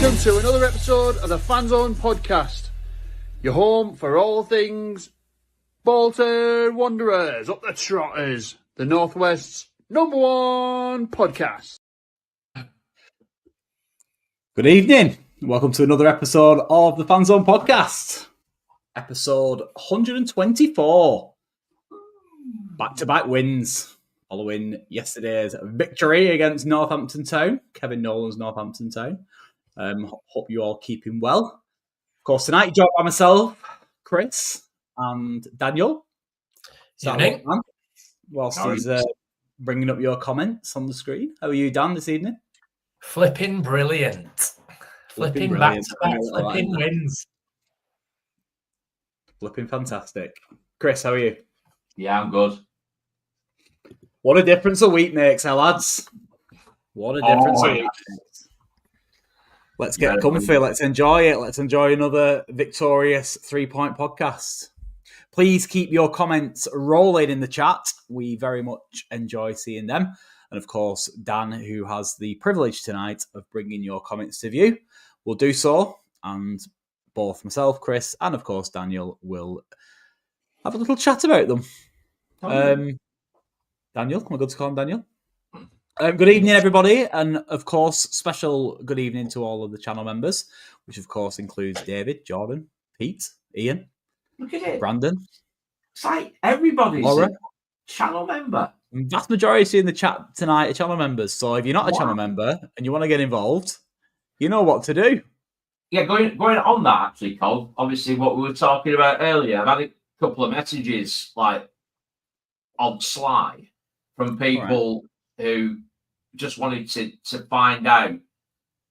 Welcome to another episode of the Fanzone podcast. Your home for all things Bolton Wanderers, up the Trotters, the Northwest's #1 podcast. Good evening. Welcome to another episode of the Fanzone podcast. Episode 124. Back-to-back wins following yesterday's victory against Northampton Town. Kevin Nolan's Northampton Town. Hope you all keeping well. Of course, tonight, joined by myself, Chris, and Daniel. Evening. Whilst he's bringing up your comments on the screen. How are you, Dan, this evening? Flippin' brilliant. Flipping back-to-back, flipping wins. Flipping fantastic. Chris, how are you? Yeah, I'm good. What a difference a week makes, lads. What a difference a week makes. Let's get comfy. Let's enjoy it. Let's enjoy another victorious 3-point podcast. Please keep your comments rolling in the chat. We very much enjoy seeing them. And of course, Dan, who has the privilege tonight of bringing your comments to view, will do so. And both myself, Chris, and of course, Daniel will have a little chat about them. Daniel, am I good to call him Daniel? Good evening, everybody. And of course, special good evening to all of the channel members, which of course includes David, Jordan, Pete, Ian. Look at it. Brandon. It's like everybody's Laura. a channel member. Vast majority in the chat tonight are channel members. So if you're not a channel member and you want to get involved, you know what to do. Yeah, going on that actually, Cole. Obviously, what we were talking about earlier, I've had a couple of messages like on Sly from people who just wanted to find out,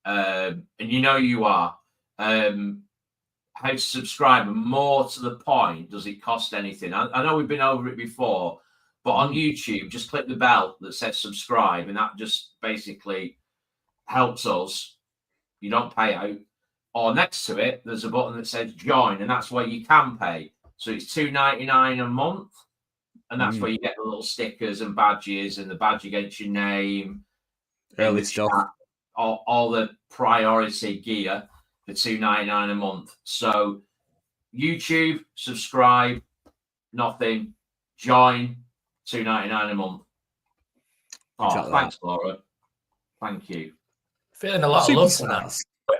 and you know you are, how to subscribe, and more to the point, does it cost anything? I know we've been over it before, but on YouTube, just click the bell that says subscribe, and that just basically helps us. You don't pay out. Or next to it, there's a button that says join, and that's where you can pay. So it's $2.99 a month, and that's where you get the little stickers and badges, and the badge against your name, Early stuff, all the priority gear for $2.99 a month. So YouTube, subscribe, nothing, join, $2.99 a month. Oh, exactly. Thanks, Laura. Thank you. Feeling a lot of love tonight.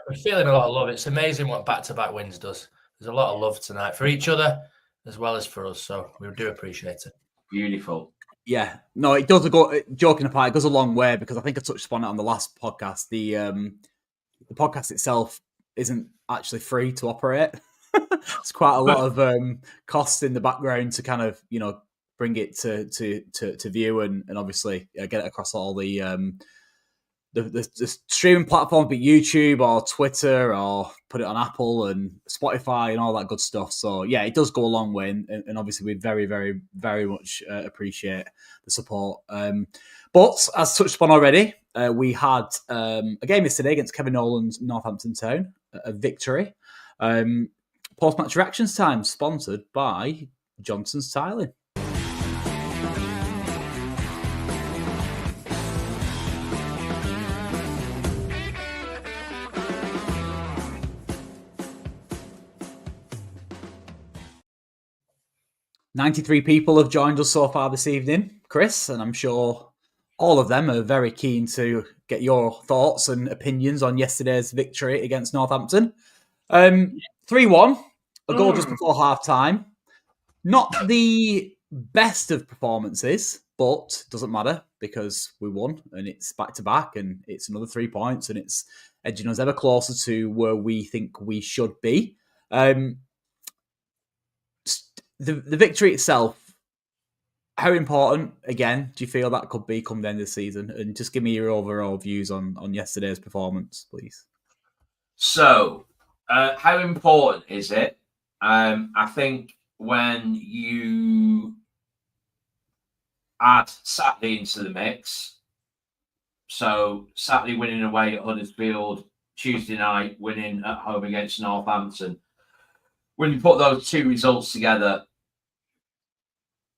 We're feeling a lot of love. It's amazing what back-to-back wins does. There's a lot of love tonight for each other as well as for us. So we do appreciate it. Beautiful. Yeah, no, it does go. Joking apart, it goes a long way because I think I touched upon it on the last podcast. The podcast itself isn't actually free to operate. It's quite a lot of costs in the background to kind of bring it to view and obviously get it across all the streaming platforms, be YouTube or Twitter, or put it on Apple and Spotify and all that good stuff. So yeah, it does go a long way, and obviously we very, very, very much appreciate the support. But as touched upon already, we had a game yesterday against Kevin Nolan's Northampton Town, a victory. Post-match reactions time, sponsored by Johnson's Tiling. "93 people have joined us so far this evening, Chris, and I'm sure all of them are very keen to get your thoughts and opinions on yesterday's victory against Northampton. 3-1, a goal just before half-time. Not the best of performances, but doesn't matter because we won, and it's back-to-back, and it's another 3 points, and it's edging us ever closer to where we think we should be. The victory itself, how important, again, do you feel that could be come the end of the season? And just give me your overall views on yesterday's performance, please. So, how important is it? I think when you add Saturday into the mix, so Saturday winning away at Huddersfield, Tuesday night winning at home against Northampton, when you put those two results together,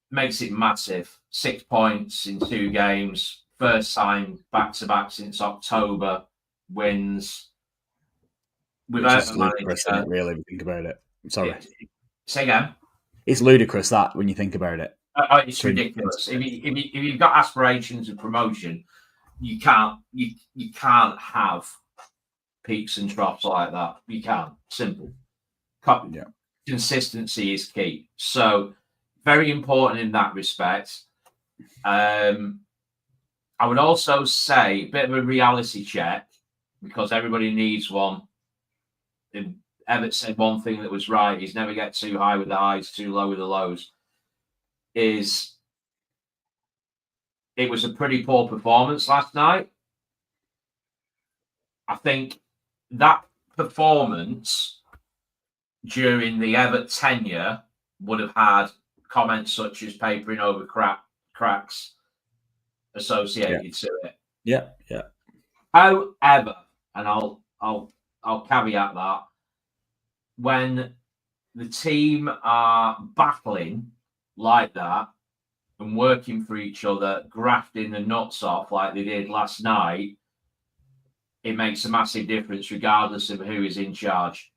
makes it massive. 6 points in 2 games. First time back-to-back since October. Wins. without Which is ludicrous, isn't it, really, when you think about it? Sorry. Say again. It's ludicrous that when you think about it. It's ridiculous. If you've got aspirations of promotion, you can't have peaks and troughs like that. You can't. Simple. Consistency is key. So very important in that respect. I would also say a bit of a reality check, because everybody needs one. Everett said one thing that was right. He's never get too high with the highs, too low with the lows. It was a pretty poor performance last night. I think that performance during the Everett tenure would have had comments such as papering over cracks associated to it. Yeah. However, and I'll caveat that, when the team are battling like that and working for each other, grafting the nuts off like they did last night, it makes a massive difference regardless of who is in charge.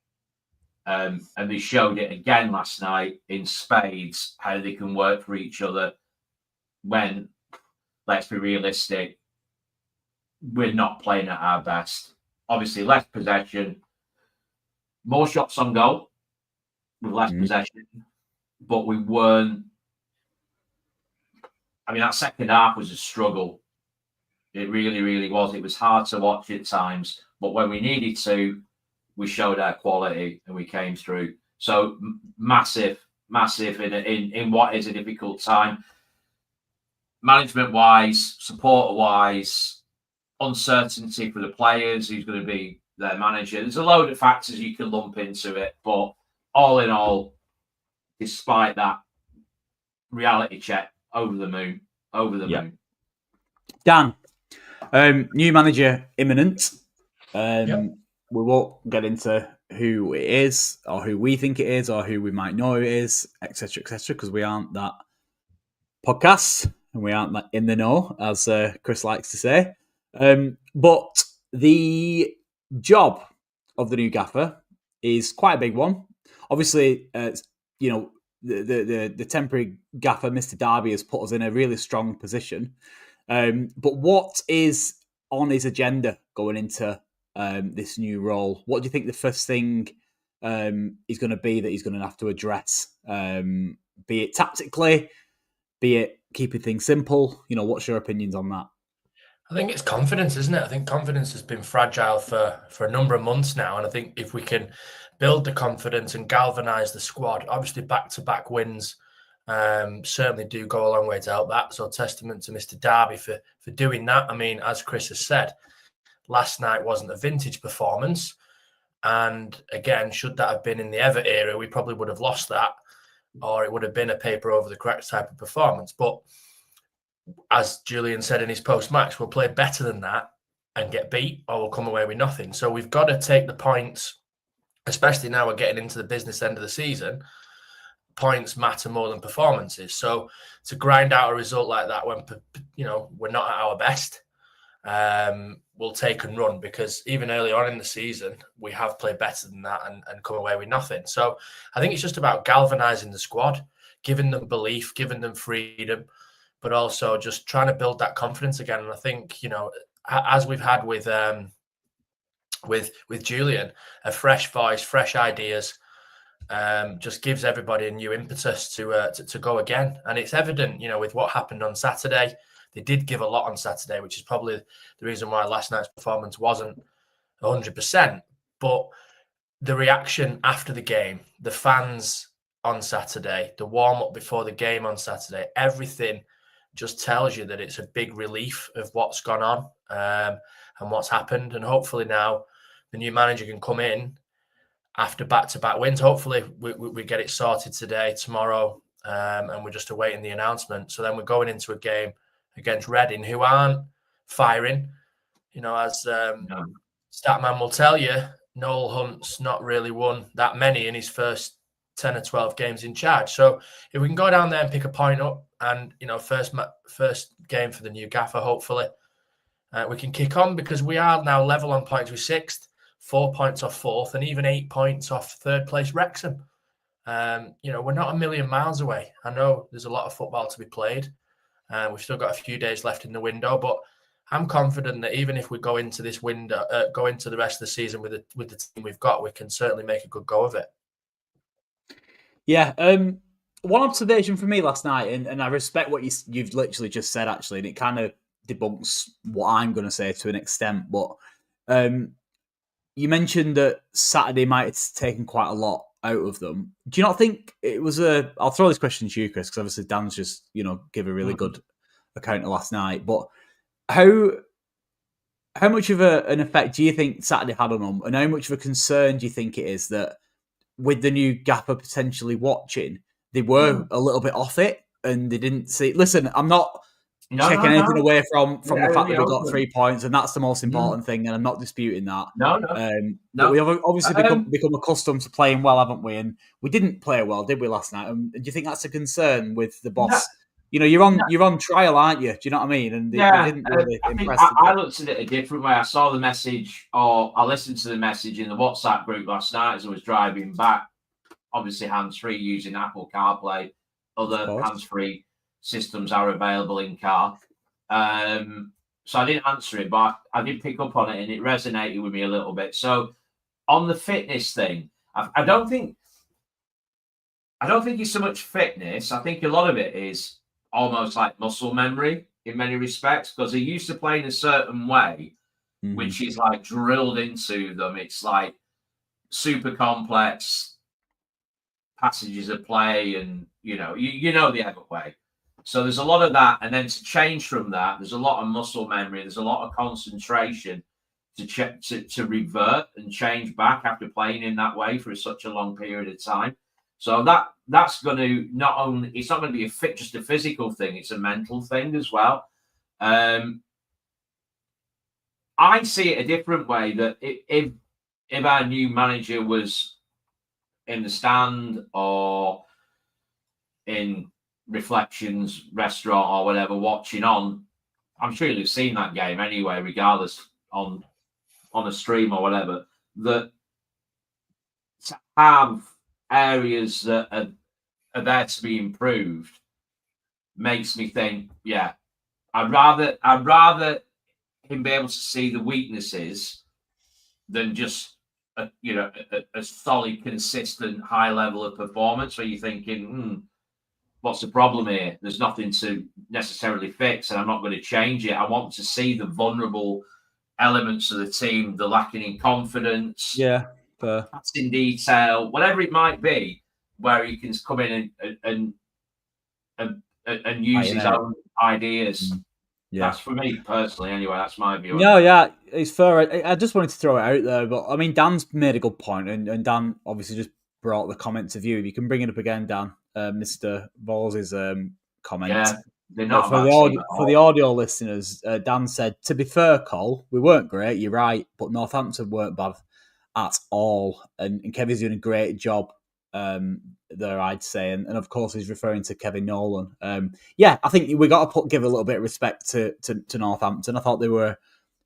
And they showed it again last night in spades, how they can work for each other when, let's be realistic, we're not playing at our best. Obviously, less possession, more shots on goal with less possession, but we weren't. I mean, that second half was a struggle. It really, really was. It was hard to watch at times, but when we needed to, we showed our quality and we came through. So massive in what is a difficult time. Management-wise, support-wise, uncertainty for the players, who's going to be their manager. There's a load of factors you can lump into it, but all in all, despite that, reality check, over the moon. Moon. Dan, new manager imminent. We won't get into who it is or who we think it is or who we might know it is, etc., because we aren't that podcast and we aren't that in the know, as Chris likes to say. But the job of the new gaffer is quite a big one. Obviously, the temporary gaffer, Mr. Darby, has put us in a really strong position. But what is on his agenda going into this new role? What do you think the first thing is going to be that he's going to have to address? Be it tactically, be it keeping things simple? What's your opinions on that? I think it's confidence, isn't it? I think confidence has been fragile for a number of months now. And I think if we can build the confidence and galvanise the squad, obviously back-to-back wins certainly do go a long way to help that. So testament to Mr. Darby for doing that. I mean, as Chris has said, last night wasn't a vintage performance. And again, should that have been in the Everett era, we probably would have lost that, or it would have been a paper over the cracks type of performance. But as Julian said in his post-match, we'll play better than that and get beat, or we'll come away with nothing. So we've got to take the points, especially now we're getting into the business end of the season. Points matter more than performances. So to grind out a result like that when we're not at our best, we'll take and run, because even early on in the season, we have played better than that and come away with nothing. So I think it's just about galvanising the squad, giving them belief, giving them freedom, but also just trying to build that confidence again. And I think, as we've had with Julian, a fresh voice, fresh ideas, just gives everybody a new impetus to go again. And it's evident, with what happened on Saturday. They did give a lot on Saturday, which is probably the reason why last night's performance wasn't 100%. But the reaction after the game, the fans on Saturday, the warm-up before the game on Saturday, everything just tells you that it's a big relief of what's gone on and what's happened. And hopefully now the new manager can come in after back-to-back wins. Hopefully we get it sorted today, tomorrow, and we're just awaiting the announcement. So then we're going into a game against Reading, who aren't firing. As Statman will tell you, Noel Hunt's not really won that many in his first 10 or 12 games in charge. So if we can go down there and pick a point up and, first game for the new gaffer, hopefully we can kick on, because we are now level on points with 6th, 4 points off fourth, and even 8 points off third place Wrexham. We're not a million miles away. I know there's a lot of football to be played. We've still got a few days left in the window, but I'm confident that even if we go into this window, go into the rest of the season with the team we've got, we can certainly make a good go of it. Yeah. One observation from me last night, and I respect what you've literally just said, actually, and it kind of debunks what I'm going to say to an extent, but you mentioned that Saturday might have taken quite a lot out of them. Do you not think it was I'll throw this question to you, Chris, because obviously Dan's just, give a really good account of last night, but how much of an effect do you think Saturday had on them, and how much of a concern do you think it is that with the new gaffer potentially watching, they were a little bit off it and they didn't see... Listen, I'm not taking anything away from the fact that we got 3 points, and that's the most important thing, and I'm not disputing that. But we have obviously become accustomed to playing well, haven't we? And we didn't play well, did we, last night? And do you think that's a concern with the boss? No. You're on trial, aren't you? Do you know what I mean? And they didn't really impress. I looked at it a different way. I saw the message, or I listened to the message in the WhatsApp group last night as I was driving back. Obviously, hands-free using Apple CarPlay. Other hands-free systems are available in car. So I didn't answer it, but I did pick up on it, and it resonated with me a little bit. So on the fitness thing, I don't think it's so much fitness. I think a lot of it is almost like muscle memory in many respects, because they're used to playing a certain way, which is like drilled into them. It's like super complex passages of play, and you know the other way. So there's a lot of that, and then to change from that, there's a lot of muscle memory. There's a lot of concentration to revert and change back after playing in that way for such a long period of time. So that's going to it's not going to be just a physical thing; it's a mental thing as well. I see it a different way, that if our new manager was in the stand or in Reflections restaurant or whatever watching on, I'm sure you'll have seen that game anyway, regardless, on a stream or whatever, that to have areas that are there to be improved makes me think, yeah, I'd rather him be able to see the weaknesses than just a solid, consistent, high level of performance where you're thinking, what's the problem here? There's nothing to necessarily fix, and I'm not going to change it. I want to see the vulnerable elements of the team, the lacking in confidence, that's in detail, whatever it might be, where he can come in and use his own ideas. Yeah. That's for me personally, anyway. That's my view. No, yeah, it's fair. I just wanted to throw it out there, but I mean, Dan's made a good point, and Dan obviously just brought the comment to view. If you can bring it up again, Dan, Mr. Balls's comment. Yeah, they're not for the audio listeners. Dan said, "To be fair, Cole, we weren't great. You're right, but Northampton weren't bad at all, and Kevin's doing a great job." There, I'd say, and of course he's referring to Kevin Nolan. I think we got to give a little bit of respect to Northampton. I thought they were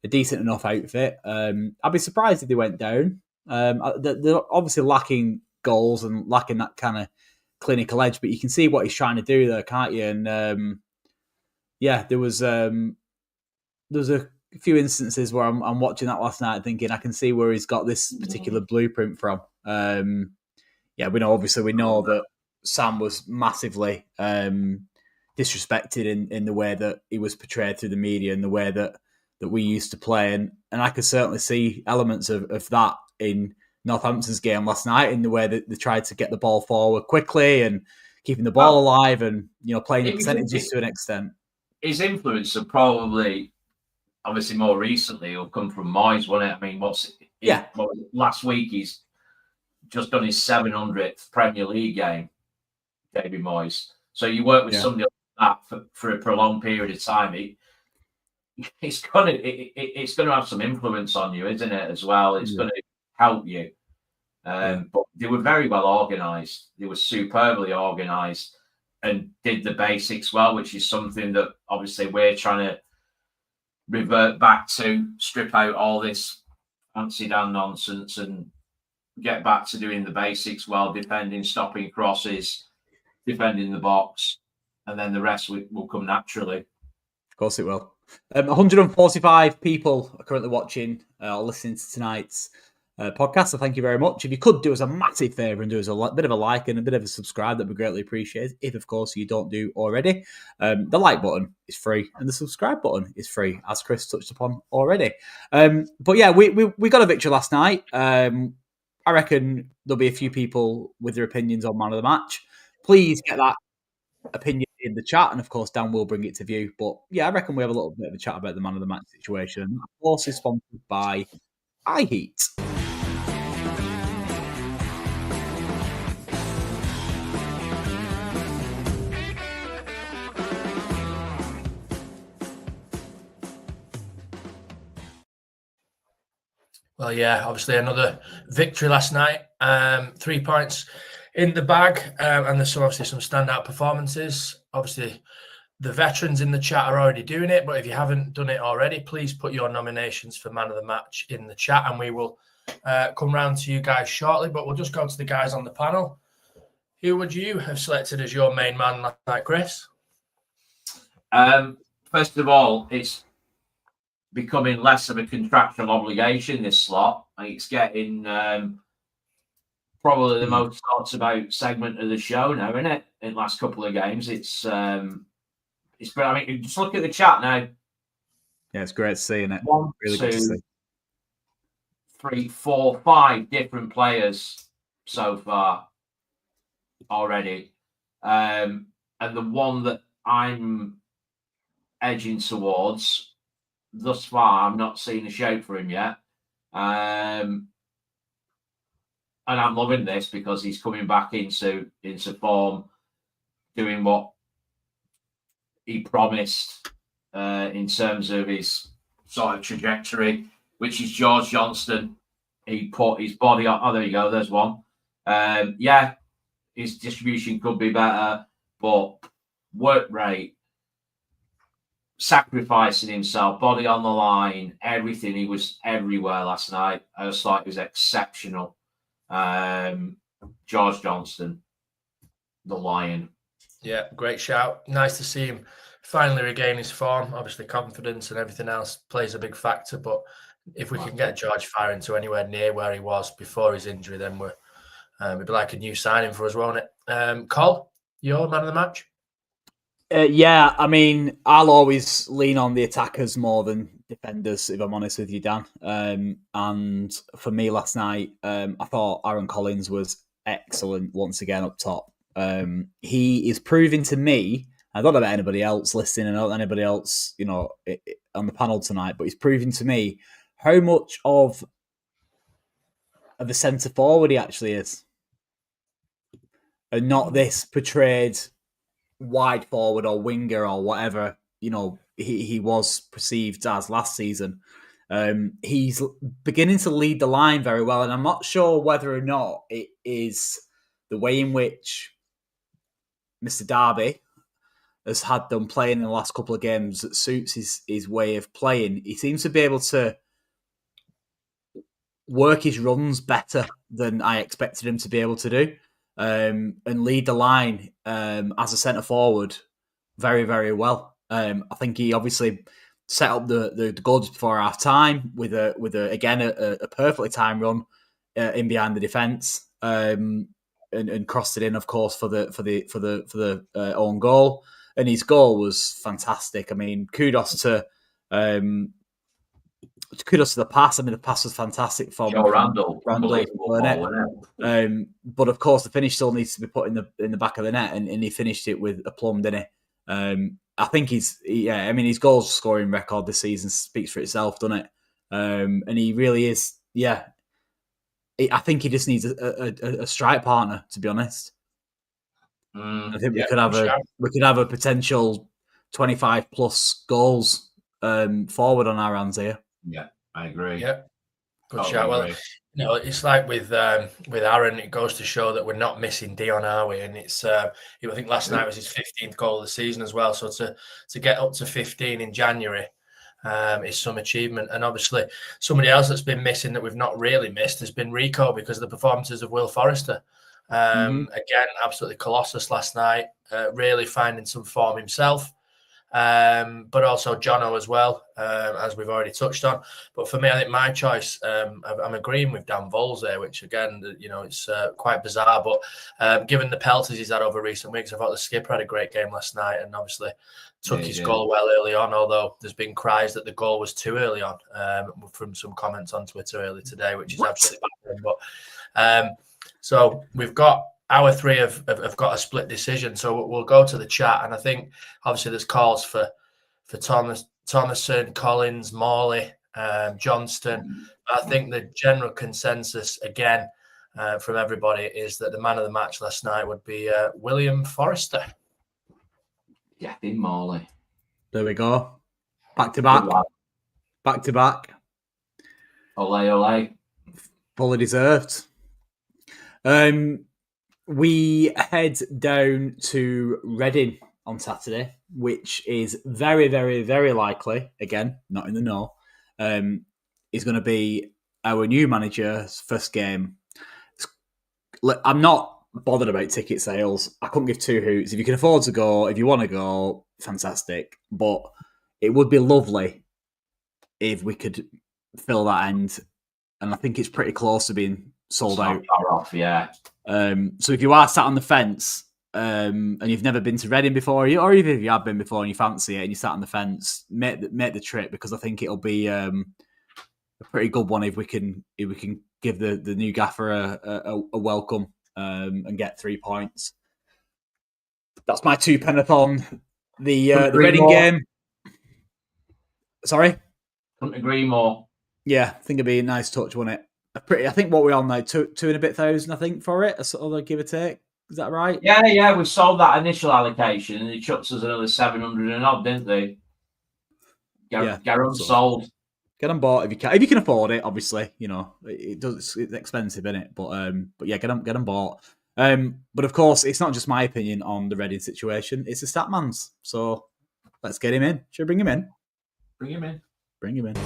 a decent enough outfit. I'd be surprised if they went down. They're obviously lacking goals and lacking that kind of clinical edge, but you can see what he's trying to do there, can't you? And there was a few instances where I'm watching that last night thinking I can see where he's got this particular blueprint from. We know that Sam was massively disrespected in the way that he was portrayed through the media and the way that we used to play. And I could certainly see elements of that in Northampton's game last night, in the way that they tried to get the ball forward quickly and keeping the ball alive and, playing the percentages to an extent. His influence will probably, obviously more recently, will come from Moyes, won't it? I mean, last week he's just done his 700th Premier League game, David Moyes. So you work with somebody like that for a prolonged period of time. It's going to have some influence on you, isn't it? As well, it's going to help you. But they were very well organised. They were superbly organised and did the basics well, which is something that obviously we're trying to revert back to. Strip out all this fancy down nonsense and get back to doing the basics well, defending, stopping crosses, defending the box, and then the rest will come naturally. Of course it will. 145 people are currently watching or listening to tonight's podcast, so thank you very much. If you could do us a massive favour and do us a bit of a like and a bit of a subscribe, that'd be greatly appreciated. If, of course, you don't do already. The like button is free and the subscribe button is free, as Chris touched upon already. But yeah, we got a victory last night. I reckon there'll be a few people with their opinions on man of the match. Please get that opinion in the chat, and of course Dan will bring it to view. But yeah, I reckon we have a little bit of a chat about the man of the match situation. And of course, is sponsored by iHeat. Well, yeah, obviously another victory last night. 3 points in the bag, and there's obviously some standout performances. Obviously, the veterans in the chat are already doing it, but if you haven't done it already, please put your nominations for man of the match in the chat, and we will come round to you guys shortly. But we'll just go to the guys on the panel. Who would you have selected as your main man last night, Chris? First of all, it's becoming less of a contractual obligation, this slot. It's getting probably the most talked about segment of the show now, isn't it? In the last couple of games, it's great. I mean, just look at the chat now. Yeah, it's great seeing it. 1, really 2, good to see. 3, 4, 5 different players so far already, and the one that I'm edging towards thus far, I'm not seeing a shout for him yet. And I'm loving this because he's coming back into form, doing what he promised in terms of his sort of trajectory, which is George Johnston. He put his body on. Oh, there you go. There's one. Yeah, his distribution could be better, but work rate, sacrificing himself, body on the line, everything. He was everywhere last night. I just thought he was exceptional. George Johnston, the Lion. Yeah, great shout. Nice to see him finally regain his form. Obviously, confidence and everything else plays a big factor. But if we can get George firing to anywhere near where he was before his injury, then it'd be like a new signing for us, won't it? Col, your man of the match? Yeah, I mean, I'll always lean on the attackers more than defenders, if I'm honest with you, Dan. And for me last night, I thought Aaron Collins was excellent once again up top. He is proving to me, I don't know about anybody else listening, and anybody else, on the panel tonight, but he's proving to me how much of a centre forward he actually is. And not this portrayed wide forward or winger or whatever, he was perceived as last season. He's beginning to lead the line very well, and I'm not sure whether or not it is the way in which Mr. Darby has had them playing in the last couple of games that suits his way of playing. He seems to be able to work his runs better than I expected him to be able to do. And lead the line as a centre forward very, very well. I think he obviously set up the goal just before half time with a perfectly timed run in behind the defence and crossed it in, of course, for the own goal. And his goal was fantastic. I mean, kudos to the pass. I mean, the pass was fantastic from Randall. But of course, the finish still needs to be put in the back of the net, and he finished it with aplomb, didn't he? I think his goal scoring record this season speaks for itself, doesn't it? And he really is. Yeah, I think he just needs a strike partner, to be honest. I think we could have a potential 25 plus goals forward on our hands here. Yeah, I agree. Yeah, good shout. Well, it's like with Aaron, it goes to show that we're not missing Dion, are we? And it's I think last night was his 15th goal of the season as well. So to get up to 15 in January, is some achievement. And obviously, somebody else that's been missing that we've not really missed has been Rico, because of the performances of Will Forrester. Again, absolutely colossus last night, really finding some form himself. But also Jono as well, as we've already touched on. But for me, I think my choice, I'm agreeing with Dan Vols there, which again, it's quite bizarre. But given the pelters he's had over recent weeks, I thought the skipper had a great game last night, and obviously took his goal well early on, although there's been cries that the goal was too early on from some comments on Twitter earlier today, which is absolutely bad. But so we've got our three have got a split decision, so we'll go to the chat. And I think obviously there's calls for Thomason, Collins, Morley, Johnston. I think the general consensus again from everybody is that the man of the match last night would be William Forrester. Yeah, I think Morley. There we go. Back to back. Back to back. Ole, ole. Fully deserved. We head down to Reading on Saturday, which is very, very, very likely, again, not in the know, is going to be our new manager's first game. I'm not bothered about ticket sales. I couldn't give two hoots. If you can afford to go, if you want to go, fantastic. But it would be lovely if we could fill that end. And I think it's pretty close to being sold out. Far off, yeah. So if you are sat on the fence and you've never been to Reading before, or even if you have been before and you fancy it and you sat on the fence, make the trip, because I think it'll be a pretty good one if we can give the new gaffer a welcome and get 3 points. That's my 2 penneth on the Reading game. Sorry? Couldn't agree more. Yeah, I think it'd be a nice touch, wouldn't it? I think what we're on now, 2,000 and a bit, I think, for it, a sort of give or take. Is that right? Yeah, we sold that initial allocation and it chucks us another 700 and odd, didn't they? Get them sold. Get them bought if you can. If you can afford it, obviously, it's expensive, isn't it? But yeah, get them bought. But of course, it's not just my opinion on the Reading situation; it's the stat man's. So let's get him in. Should we bring him in? Bring him in. Bring him in.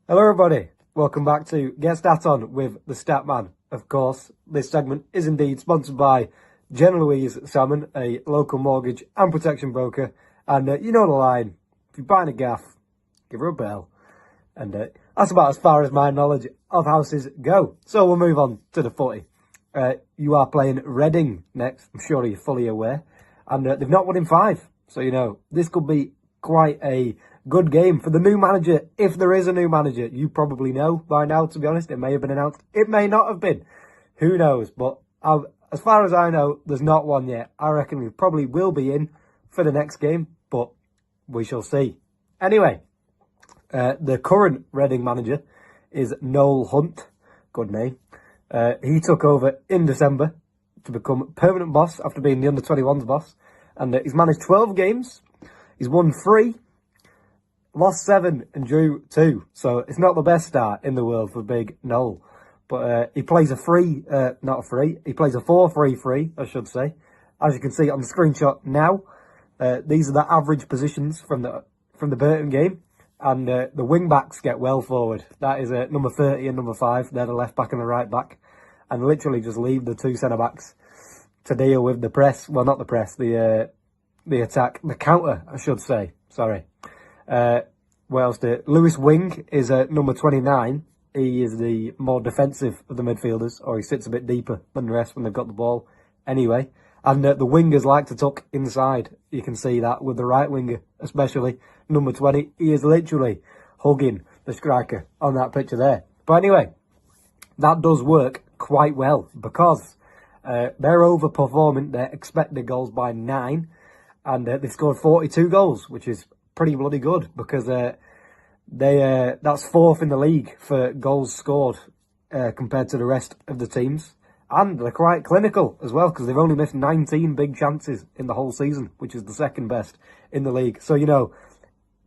Hello everybody, welcome back to Get Stat On with the Stat Man. Of course, this segment is indeed sponsored by Jenna Louise Salmon, a local mortgage and protection broker. And you know the line, if you're buying a gaff, give her a bell. And that's about as far as my knowledge of houses go. So we'll move on to the footy. You are playing Reading next, I'm sure you're fully aware. And they've not won in 5. So, this could be quite a good game for the new manager. If there is a new manager, you probably know by now, to be honest. It may have been announced. It may not have been. Who knows? But as far as I know, there's not one yet. I reckon we probably will be in for the next game, but we shall see. Anyway, the current Reading manager is Noel Hunt. Good name. He took over in December to become permanent boss after being the under-21s boss. And he's managed 12 games. He's won 3. Lost 7 and drew 2. So it's not the best start in the world for Big Noel. But he plays he plays a 4-3-3, I should say. As you can see on the screenshot now, these are the average positions from the Bolton game. And the wing backs get well forward. That is number 30 and number 5. They're the left back and the right back. And literally just leave the 2 centre backs to deal with the press. Well, not the press, the attack, the counter, I should say. Sorry. What else? Lewis Wing is number 29. He is the more defensive of the midfielders, or he sits a bit deeper than the rest when they've got the ball. Anyway, and the wingers like to tuck inside. You can see that with the right winger, especially number 20. He is literally hugging the striker on that picture there. But anyway, that does work quite well because they're overperforming their expected goals by 9, and they've scored 42 goals, which is pretty bloody good because that's 4th in the league for goals scored compared to the rest of the teams. And they're quite clinical as well because they've only missed 19 big chances in the whole season, which is the second best in the league. So,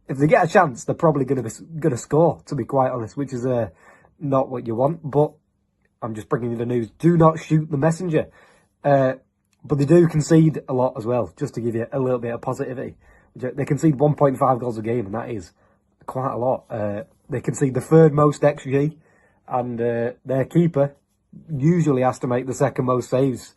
if they get a chance, they're probably going to score, to be quite honest, which is not what you want. But I'm just bringing you the news. Do not shoot the messenger. But they do concede a lot as well, just to give you a little bit of positivity. They concede 1.5 goals a game, and that is quite a lot. They concede the third most XG, and their keeper usually has to make the second most saves.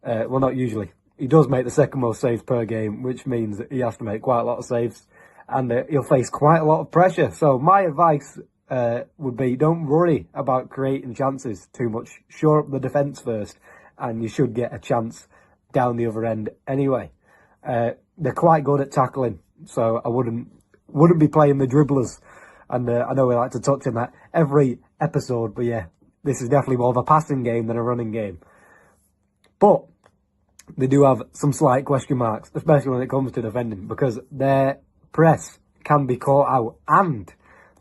Well, not usually. He does make the second most saves per game, which means that he has to make quite a lot of saves, and he'll face quite a lot of pressure. So my advice would be, don't worry about creating chances too much. Shore up the defence first, and you should get a chance down the other end anyway. They're quite good at tackling, so I wouldn't be playing the dribblers. And I know we like to touch on that every episode, but yeah, this is definitely more of a passing game than a running game. But they do have some slight question marks, especially when it comes to defending, because their press can be caught out, and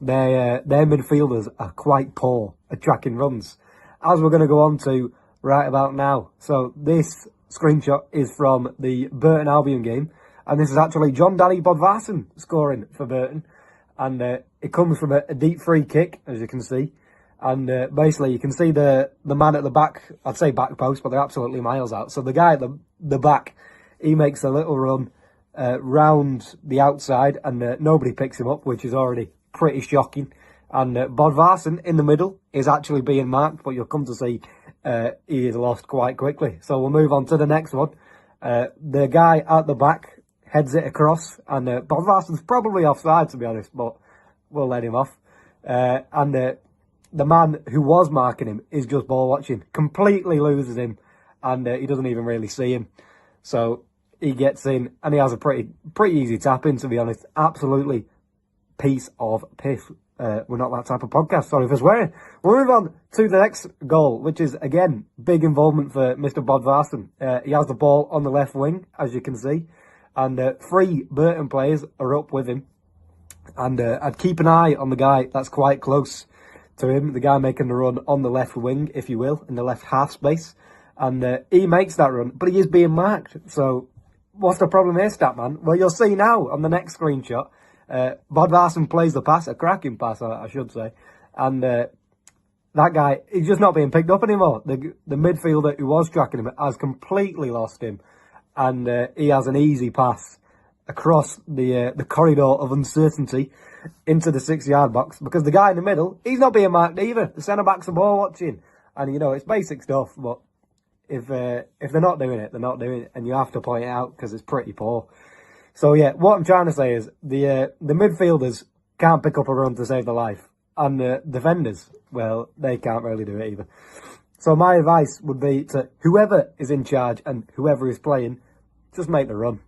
their midfielders are quite poor at tracking runs, as we're going to go on to right about now. So this screenshot is from the Burton Albion game, and this is actually John Danny Bodvarsson scoring for Burton, and it comes from a deep free kick, as you can see. And basically, you can see the man at the back, I'd say back post, but they're absolutely miles out. So the guy at the back, he makes a little run round the outside, and nobody picks him up, which is already pretty shocking. And Bodvarsson in the middle is actually being marked, but you'll come to see he is lost quite quickly. So we'll move on to the next one. The guy at the back heads it across, and Bodvarsson's probably offside, to be honest, but we'll let him off. And the man who was marking him is just ball watching, completely loses him, and he doesn't even really see him. So he gets in, and he has a pretty easy tap in, to be honest. Absolutely piece of piss. We're not that type of podcast, sorry for swearing. We'll move on to the next goal, which is, again, big involvement for Mr. Bodvarsson. He has the ball on the left wing, as you can see, and 3 Burton players are up with him. And I'd keep an eye on the guy that's quite close to him, the guy making the run on the left wing, if you will, in the left half space. And he makes that run, but he is being marked. So what's the problem here, Statman? Well, you'll see now on the next screenshot. Bodvarsson plays the pass, a cracking pass, I should say. And that guy, he's just not being picked up anymore. The midfielder who was tracking him has completely lost him. And he has an easy pass across the corridor of uncertainty into the 6-yard box, because the guy in the middle, he's not being marked either. The centre-backs are ball watching. And, you know, it's basic stuff, but if they're not doing it, they're not doing it. And you have to point it out because it's pretty poor. So, yeah, what I'm trying to say is the midfielders can't pick up a run to save their life. And the defenders, well, they can't really do it either. So my advice would be to whoever is in charge and whoever is playing, just make the run.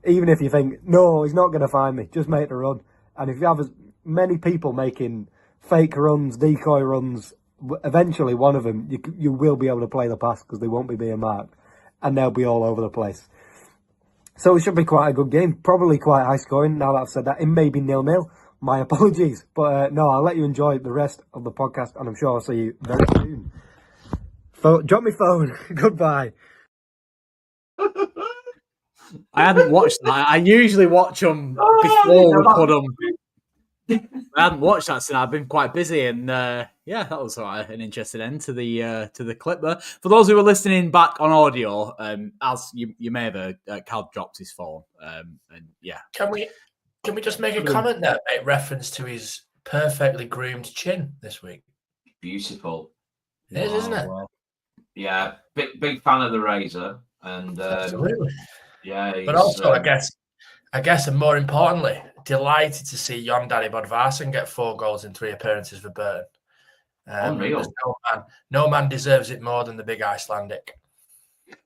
Even if you think, no, he's not going to find me, just make the run. And if you have as many people making fake runs, decoy runs, eventually one of them, you will be able to play the pass because they won't be being marked. And they'll be all over the place. So it should be quite a good game. Probably quite high scoring. Now that I've said that, it may be 0-0. My apologies. But no, I'll let you enjoy the rest of the podcast, and I'm sure I'll see you very soon. Drop me phone. Goodbye. I hadn't watched that. I usually watch them before we put them. I hadn't watched that since I've been quite busy, and yeah, that was an interesting end to the clip there. For those who are listening back on audio, as you may have heard, Cal dropped his phone, and yeah. Can we just make a comment there, make reference to his perfectly groomed chin this week? Beautiful. It is, isn't it? Well, yeah, big fan of the razor, and absolutely. Yeah, but also I guess, and more importantly, delighted to see Jon Danny Bodvarsson get 4 goals in 3 appearances for Burton. Unreal. No man deserves it more than the big Icelandic.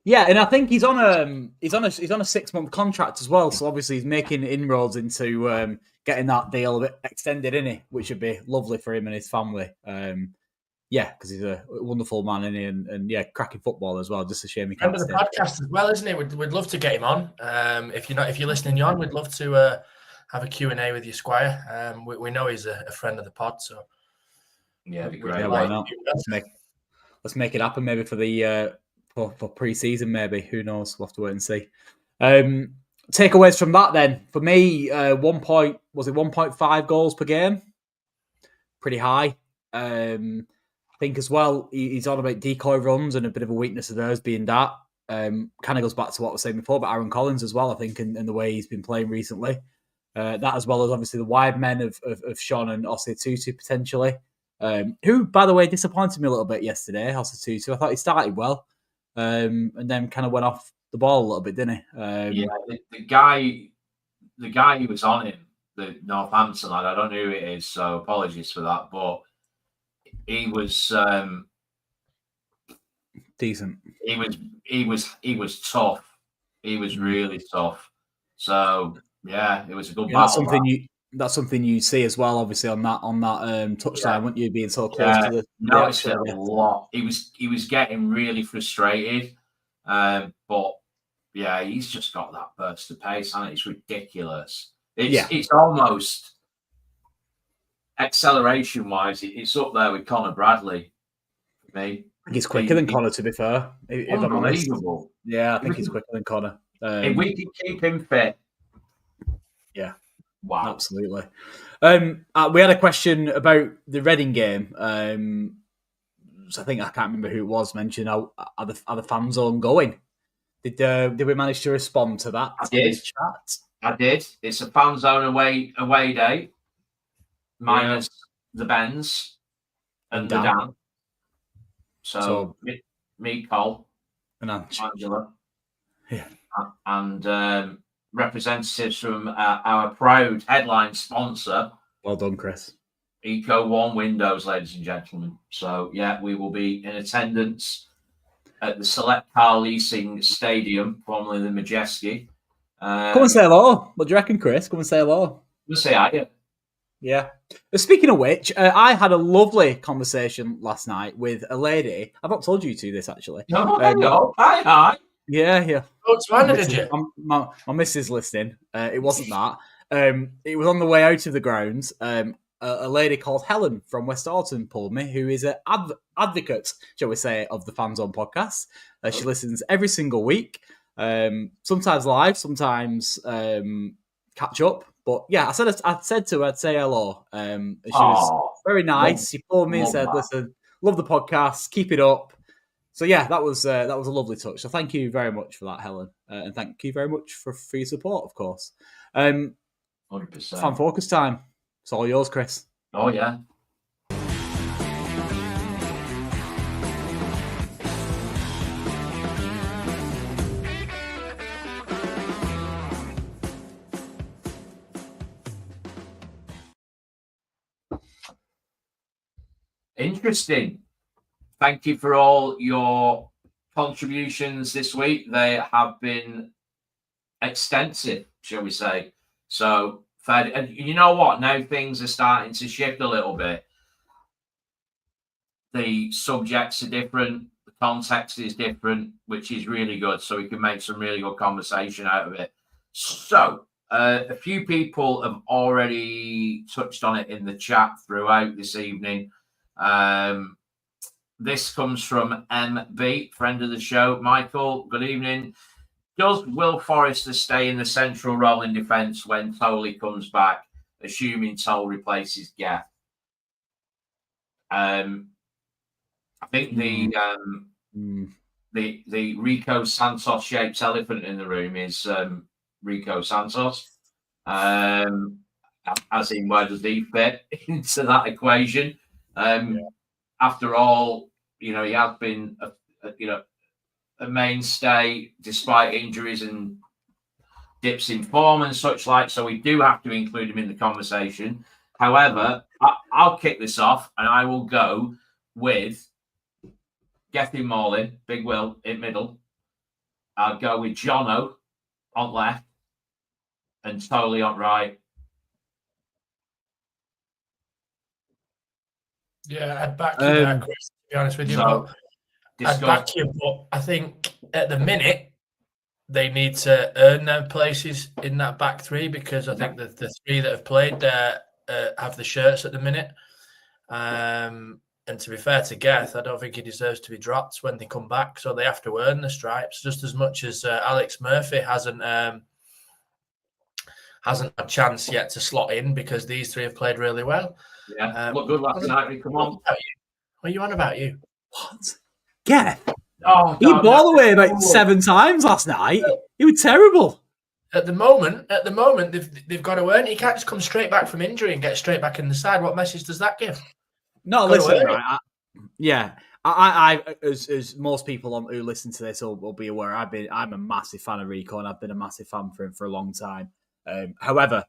Yeah, and I think he's on a 6-month contract as well. So obviously he's making inroads into getting that deal a bit extended, innit? Which would be lovely for him and his family. Yeah, because he's a wonderful man, isn't he? And yeah, cracking football as well. Just a shame he can't. Remember the podcast as well, isn't he? We'd love to get him on. If you're listening, Jon, we'd love to have a Q&A with you, Squire. We know he's a friend of the pod, so yeah, it'd be great. Yeah, why not? Let's make it happen. Maybe for the for pre-season. Maybe, who knows? We'll have to wait and see. Takeaways from that then for me. 1.5 goals per game? Pretty high. think as well, he's on about decoy runs and a bit of a weakness of theirs being that. Kind of goes back to what I was saying before about Aaron Collins as well, I think, in the way he's been playing recently. That as well as obviously the wide men of Sean and Ossie Tutu potentially. Who, by the way, disappointed me a little bit yesterday, Ossie Tutu. I thought he started well and then kind of went off the ball a little bit, didn't he? The guy who was on him, the Northampton lad, I don't know who it is, so apologies for that, but he was decent. He was tough. He was really tough. So yeah, it was a good battle. That's something you see as well, obviously on that touchline, wouldn't you, being so close to the noticed it a lot. He was getting really frustrated, but yeah, he's just got that burst of pace, and it's ridiculous. It's almost acceleration wise, it's up there with Connor Bradley for me. I think he's quicker than Connor, to be fair. If I'm honest. Yeah, I think he's quicker than Connor. If we can keep him fit. Yeah. Wow. Absolutely. We had a question about the Reading game. So I think I can't remember who it was mentioned. Are the Fanzone going? Did we manage to respond to that? I did. Chat? I did. It's a Fanzone away day, minus the Benz and the Dan. So me, Cole, and Angela, and representatives from our proud headline sponsor. Well done, Chris. Eco One Windows, ladies and gentlemen. So yeah, we will be in attendance at the Select Car Leasing Stadium, formerly the Majeski. Come and say hello. What do you reckon, Chris? Come and say hello. We'll say hi. Yeah. Speaking of which, I had a lovely conversation last night with a lady. I've not told you two this, actually. No. Hi. Yeah. What's wrong, did you? My missus listening. It wasn't that. It was on the way out of the grounds. A lady called Helen from West Orton pulled me, who is an advocate, shall we say, of the Fanzone podcast. She listens every single week, sometimes live, sometimes catch up. But yeah, I said to her, I'd say hello. She was very nice. She pulled me and said, "Listen, love the podcast, keep it up." So yeah, that was a lovely touch. So thank you very much for that, Helen, and thank you very much for your support, of course. 100%. Fan focus time. It's all yours, Chris. Oh yeah. Interesting. Thank you for all your contributions this week. They have been extensive, shall we say. So, and you know what? Now things are starting to shift a little bit. The subjects are different. The context is different, which is really good. So we can make some really good conversation out of it. So, a few people have already touched on it in the chat throughout this evening. This comes from MB, friend of the show. Michael, good evening. Does Will Forrester stay in the central role in defence when Tolley comes back, assuming Toll replaces Gaff? I think the Rico Santos shaped elephant in the room is Rico Santos. As in, where does he fit into that equation? After all, he has been a mainstay despite injuries and dips in form and such like. So we do have to include him in the conversation. However, I'll kick this off and I will go with Gethin Morlin, Big Will in middle. I'll go with Jono on left and Tolley on right. Yeah, I'd back you there, Chris, to be honest with you. I'd back you, but I think at the minute they need to earn their places in that back three because I think the three that have played there have the shirts at the minute. And to be fair to Geth, I don't think he deserves to be dropped when they come back. So they have to earn the stripes just as much as Alex Murphy hasn't had a chance yet to slot in because these three have played really well. Yeah, look good last night. Come on. What are you on about, you? What? Yeah. Oh, He ball away about 7 times last night. He was terrible. At the moment, they've got to earn it. He can't just come straight back from injury and get straight back in the side. What message does that give? No, listen, right? I as most people who listen to this will be aware, I'm a massive fan of Rico, and I've been a massive fan for him for a long time. However,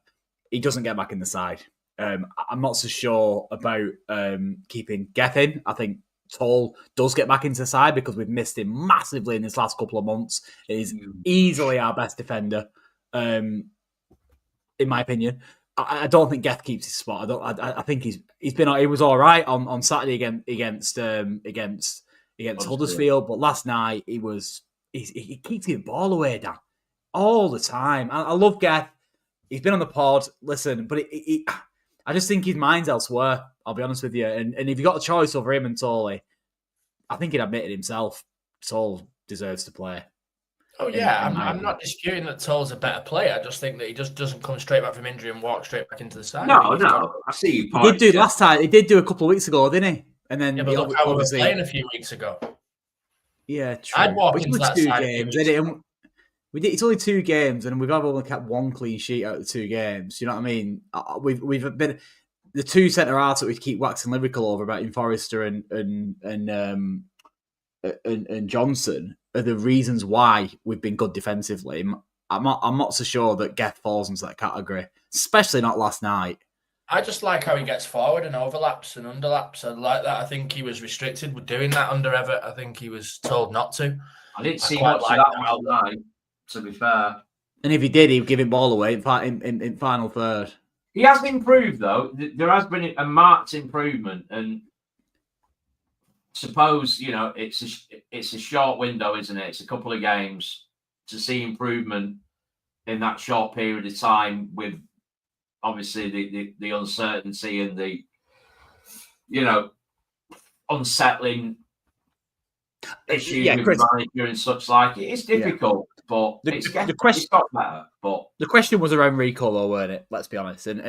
he doesn't get back in the side. I'm not so sure about keeping Geth in. I think Toll does get back into the side because we've missed him massively in this last couple of months. He's easily our best defender, in my opinion. I don't think Geth keeps his spot. I think he was all right on Saturday against Huddersfield, but last night he keeps giving ball away, Dan, all the time. I love Geth. He's been on the pod. Listen, but I just think his mind's elsewhere. I'll be honest with you. And if you got a choice over him and Tolley, I think he'd admit it himself. Toll deserves to play. Oh yeah, I'm not disputing that Toll's a better player. I just think that he just doesn't come straight back from injury and walk straight back into the side. No, I see your point. He did do last time. He did do a couple of weeks ago, didn't he? And then but look how we were playing a few weeks ago. Yeah, true. I'd walk into that two side games. It's only 2 games, and we've only kept 1 clean sheet out of the 2 games. You know what I mean? We've been the 2 centre halves that we keep waxing lyrical over about in Forrester and Johnson are the reasons why we've been good defensively. I'm not so sure that Geth falls into that category, especially not last night. I just like how he gets forward and overlaps and underlaps. I like that. I think he was restricted with doing that under Everett. I think he was told not to. I didn't see much of that last night, to be fair. And if he did, he would give him ball away in final third. He has improved, though. There has been a marked improvement, and suppose it's a short window, isn't it? It's a couple of games to see improvement in that short period of time, with obviously the uncertainty and the unsettling issues with manager and such like. It's difficult, but it's got better. But the question was around Rico, though, weren't it? Let's be honest. And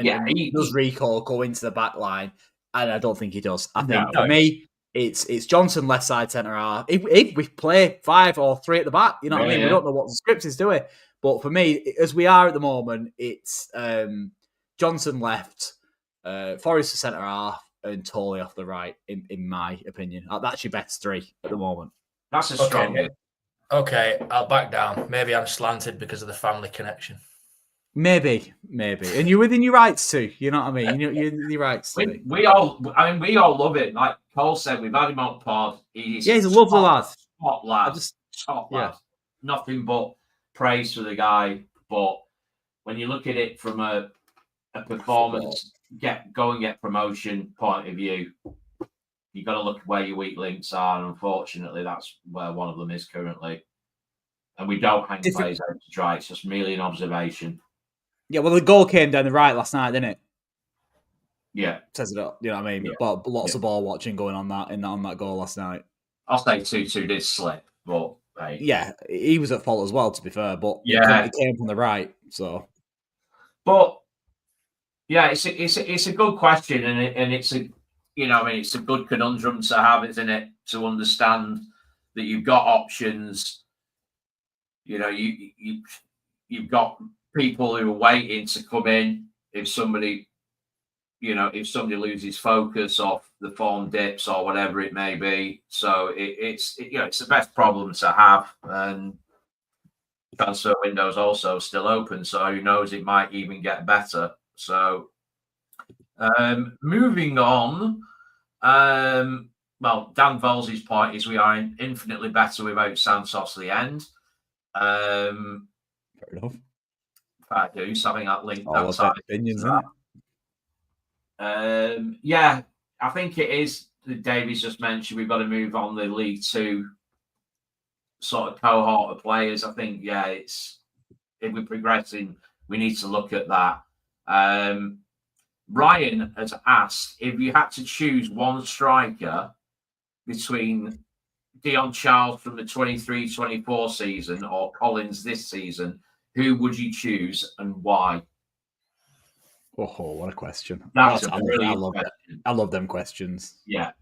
does Rico go into the back line? And I don't think he does. I think for me, it's Johnson left side centre half. If we play 5 or 3 at the back, you know what I mean? We don't know what the script is doing. But for me, as we are at the moment, it's Johnson left, Forrester centre half, and Tolley off the right, in my opinion. That's your best 3 at the moment. That's a strong hit. Okay, I'll back down. Maybe I'm slanted because of the family connection. Maybe. And you're within your rights too. You know what I mean? You're in your rights too. We all love it. Like Cole said, we've had him on pod. He's a lovely lad. Top lad. Top lad. Nothing but praise for the guy. But when you look at it from a performance, go and get promotion point of view, you've got to look at where your weak links are. And unfortunately, that's where one of them is currently. And we don't hang players out to dry. It's just merely an observation. Yeah, well, the goal came down the right last night, didn't it? Yeah. Says it up, you know what I mean? Yeah. But lots of ball watching going on that goal last night. I'll say 2-2 did slip, but hey. Yeah, he was at fault as well, to be fair, but it came from the right, so. But yeah, it's a good question, and it's a it's a good conundrum to have, isn't it? To understand that you've got options. You've got people who are waiting to come in if somebody loses focus off the form dips or whatever it may be. So it's the best problem to have, and transfer window's also still open, so who knows, it might even get better. So moving on, well, Dan Volsey's point is we are infinitely better without Santos at the end. Fair enough. Fair dues, having that link. All of that opinions, isn't it? Yeah, I think it is. Davies just mentioned we've got to move on the League Two sort of cohort of players. I think, if we're progressing, we need to look at that. Ryan has asked if you had to choose one striker between Dion Charles from the 23-24 season or Collins this season, who would you choose and why? Oh, what a question. That's a brilliant question. I love them questions. Yeah.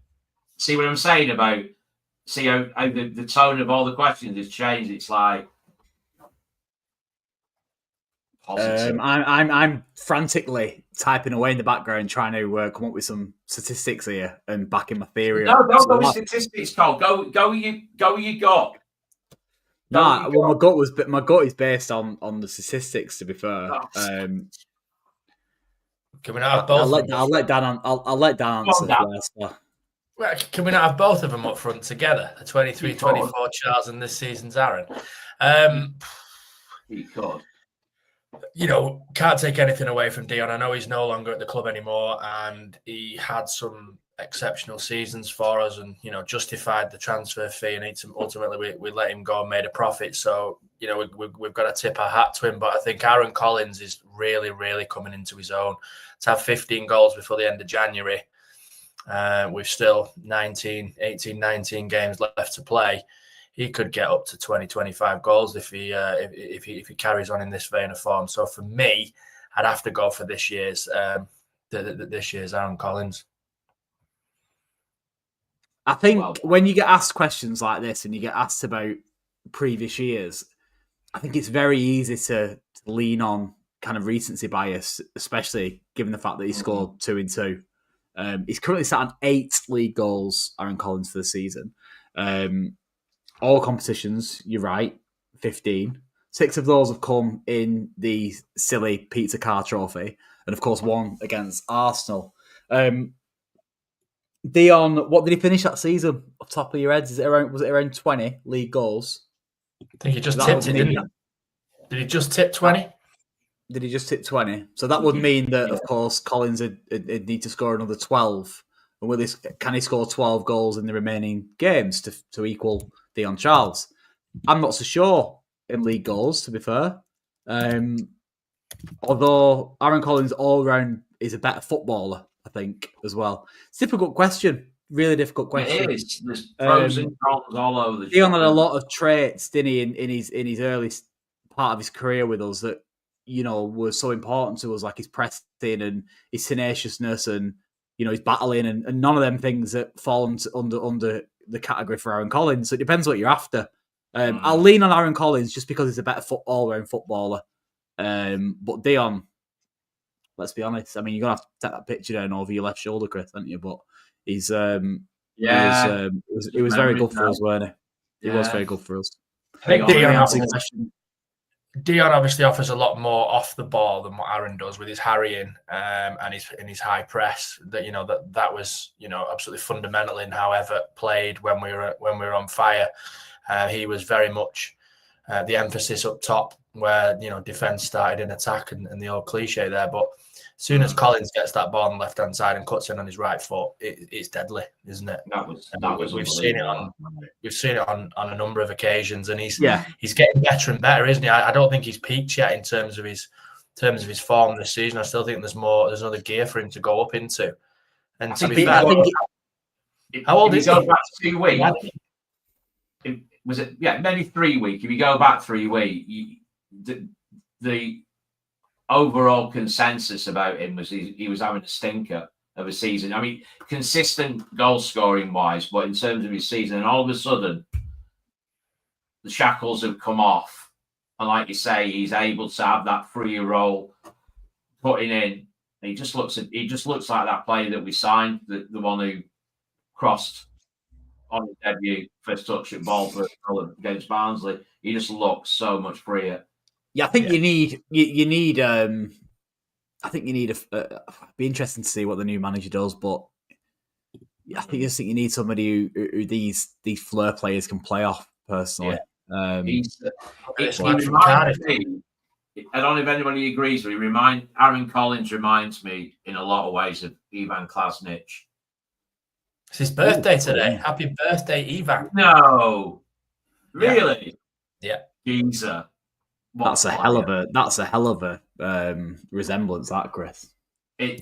See what I'm saying about? See how the tone of all the questions has changed. It's like positive. I'm frantically typing away in the background, trying to come up with some statistics here and backing my theory. No, don't go with statistics, Cole. Go with your gut. Nah, well, my gut is based on the statistics. To be fair, Can we not have both? I'll let Dan answer first. Well, can we not have both of them up front together? The 23-24 Charles and this season's Aaron. He could. You know, can't take anything away from Dion. I know he's no longer at the club anymore, and he had some exceptional seasons for us, and justified the transfer fee. And ultimately, we let him go and made a profit. So we've got to tip our hat to him. But I think Aaron Collins is really, really coming into his own. To have 15 goals before the end of January, with still 19 games left to play. He could get up to 20, 25 goals if he carries on in this vein of form. So for me, I'd have to go for this year's Aaron Collins. I think when you get asked questions like this and you get asked about previous years, I think it's very easy to lean on kind of recency bias, especially given the fact that he scored 2 in 2. He's currently sat on 8 league goals, Aaron Collins, for the season. All competitions, you're right, 15. 6 of those have come in the silly pizza car trophy, and of course 1 against Arsenal. Dion, what did he finish that season? Off the top of your heads, was it around 20 league goals? I think he just tipped it, didn't he? Did he just tip 20? Did he just tip 20? So that would mean that, of course, Collins would need to score another 12. And can he score 12 goals in the remaining games to equal Dion Charles? I'm not so sure in league goals, to be fair. Although Aaron Collins all round is a better footballer, I think, as well. It's a difficult question. Really difficult question. It is. There's pros and cons all over the Dion had a lot of traits, didn't he, in his early part of his career with us that, were so important to us, like his pressing and his tenaciousness and, his battling and none of them things that fall under the category for Aaron Collins. So it depends what you're after. I'll lean on Aaron Collins just because he's a better all-round footballer. But Dion, let's be honest. I mean, you're going to have to take that picture down over your left shoulder, Chris, aren't you? But he's he was very good for us, weren't he? He was very good for us. I think Dion obviously offers a lot more off the ball than what Aaron does with his harrying and his high press. That was absolutely fundamental in how Everett played when we were on fire. He was very much the emphasis up top, where defense started in attack and the old cliche there. But as soon as Collins gets that ball on the left hand side and cuts in on his right foot, it's deadly, isn't it? We've seen it on a number of occasions, and he's getting better and better, isn't he? I don't think he's peaked yet in terms of his form this season. I still think there's another gear for him to go up into. And to be fair, how old is he? Back 2 weeks. Was it? Yeah, maybe 3 weeks. If you go back 3 weeks, the overall consensus about him was he was having a stinker of a season. I mean, consistent goal scoring wise, but in terms of his season, and all of a sudden, the shackles have come off, and like you say, he's able to have that free role, putting in. He just looks like that player that we signed, the one who crossed on his debut, first touch at Bolton against Barnsley. He just looks so much freer. Yeah, I think you need. I think you need be interesting to see what the new manager does, but I think you need somebody who these flair players can play off. Personally, he reminds me. I don't know if anybody agrees, but Aaron Collins reminds me in a lot of ways of Ivan Klasnic. It's his birthday today. Happy birthday, Ivan. No, really? Yeah, geezer. That's a hell of a resemblance, that, Chris. I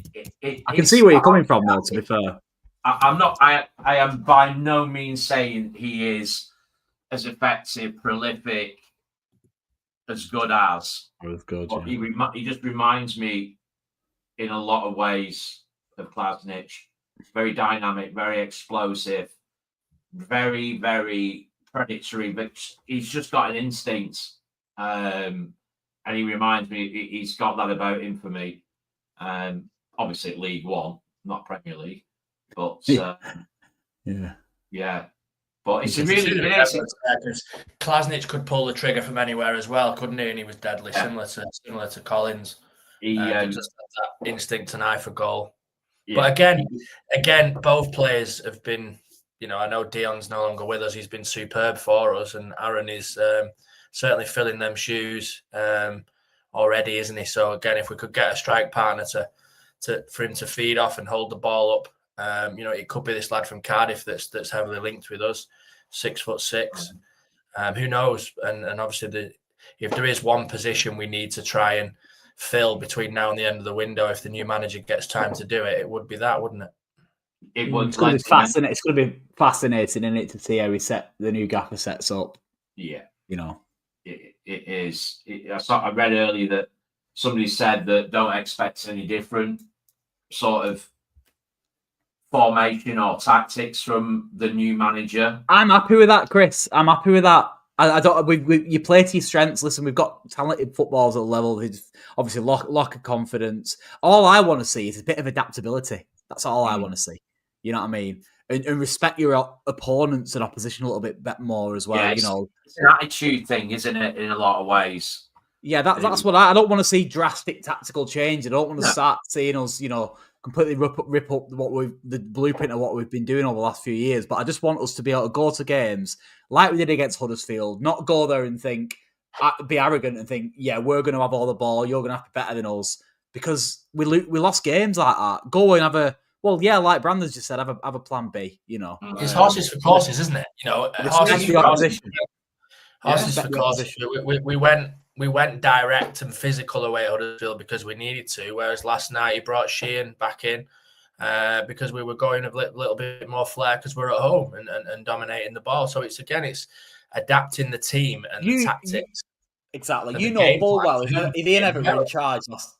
can see where you're coming from, though. To be fair, I'm not. I am by no means saying he is as effective, prolific, as good as. But he just reminds me in a lot of ways of Klasnic. very dynamic, very explosive, very, very predatory, but he's just got an instinct. And he reminds me, he's got that about him for me. Obviously, League One, not Premier League, but yeah. But it's really Klasnic could pull the trigger from anywhere as well, couldn't he? And he was deadly, similar to Collins. He just had that instinct and eye for goal. Yeah. But again, both players have been. I know Dion's no longer with us. He's been superb for us, and Aaron is certainly filling them shoes already, isn't he? So again, if we could get a strike partner for him to feed off and hold the ball up, it could be this lad from Cardiff that's heavily linked with us, 6'6". Who knows? And obviously, if there is one position we need to try and fill between now and the end of the window, if the new manager gets time to do it, it would be that, wouldn't it? It's going to be fascinating. It's going to be fascinating, isn't it, to see how the new gaffer sets up. Yeah, it is. I read earlier that somebody said that don't expect any different sort of formation or tactics from the new manager. I'm happy with that, Chris. I'm happy with that. I don't. You play to your strengths. Listen, we've got talented footballers at the level. Who's obviously lock of confidence. All I want to see is a bit of adaptability. That's all I want to see. You know what I mean? And respect your opponents and opposition a little bit more as well. Yeah, it's an attitude thing, isn't it? In a lot of ways. Yeah, that's what I don't want to see drastic tactical change. I don't want to start seeing us, completely rip up the blueprint of what we've been doing over the last few years. But I just want us to be able to go to games like we did against Huddersfield, not go there and be arrogant and think, yeah, we're going to have all the ball, you're going to have to be better than us, because we lost games like that. Go and have a. Well, yeah, like Brandon's just said, have a plan B. It's horses for courses, isn't it? Horses for courses. Horses for courses. We went direct and physical away at Huddersfield because we needed to. Whereas last night he brought Sheehan back in because we were going a little bit more flair because we're at home and dominating the ball. So it's adapting the team and the tactics. Exactly. Full well if Ian Everett were in charge last